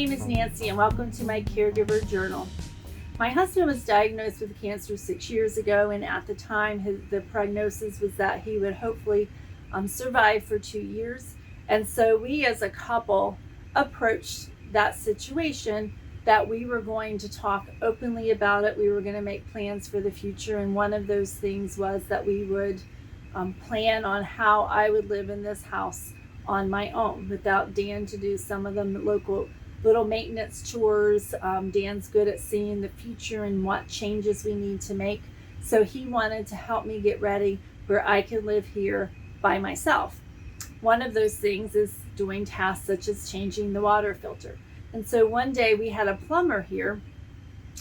name is Nancy and welcome to my Caregiver Journal. My husband was diagnosed with cancer 6 years ago, and at the time the prognosis was that he would hopefully survive for 2 years. And so we as a couple approached that situation that we were going to talk openly about it. We were going to make plans for the future, and one of those things was that we would plan on how I would live in this house on my own without Dan to do some of the local little maintenance chores. Dan's good at seeing the future and what changes we need to make. So he wanted to help me get ready where I could live here by myself. One of those things is doing tasks such as changing the water filter. And so one day we had a plumber here,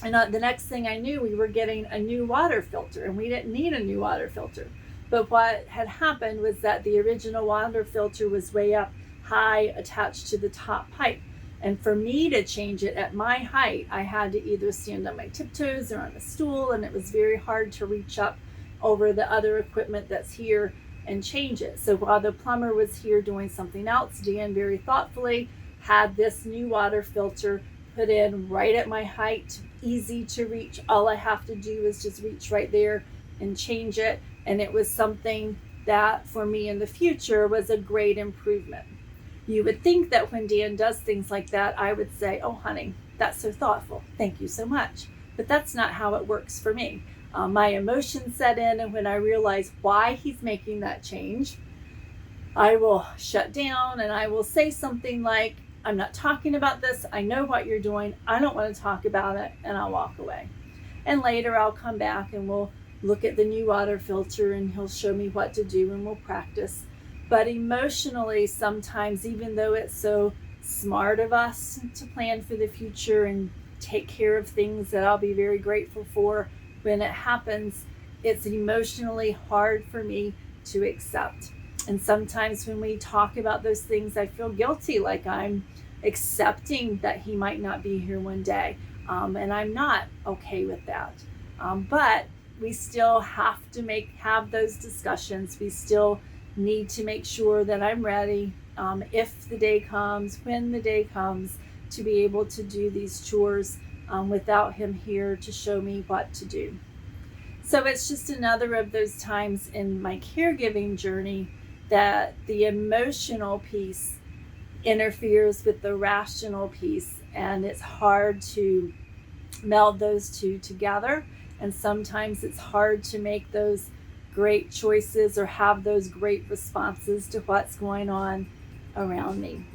and the next thing I knew, we were getting a new water filter, and we didn't need a new water filter. But what had happened was that the original water filter was way up high attached to the top pipe. And for me to change it at my height, I had to either stand on my tiptoes or on a stool, and it was very hard to reach up over the other equipment that's here and change it. So while the plumber was here doing something else, Dan very thoughtfully had this new water filter put in right at my height, easy to reach. All I have to do is just reach right there and change it. And it was something that for me in the future was a great improvement. You would think that when Dan does things like that, I would say, "Oh, honey, that's so thoughtful. Thank you so much." But that's not how it works for me. My emotions set in, and when I realize why he's making that change, I will shut down and I will say something like, "I'm not talking about this. I know what you're doing. I don't want to talk about it," and I'll walk away. And later I'll come back and we'll look at the new water filter, and he'll show me what to do, and we'll practice. But emotionally, sometimes, even though it's so smart of us to plan for the future and take care of things that I'll be very grateful for when it happens, it's emotionally hard for me to accept. And sometimes when we talk about those things, I feel guilty, like I'm accepting that he might not be here one day. And I'm not okay with that. But we still have to have those discussions. We still need to make sure that I'm ready if the day comes, when the day comes, to be able to do these chores without him here to show me what to do. So it's just another of those times in my caregiving journey that the emotional piece interferes with the rational piece, and it's hard to meld those two together. And sometimes it's hard to make those great choices or have those great responses to what's going on around me.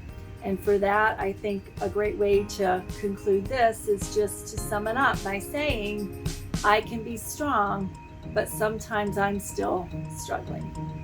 And for that, I think a great way to conclude this is just to sum it up by saying, I can be strong, but sometimes I'm still struggling.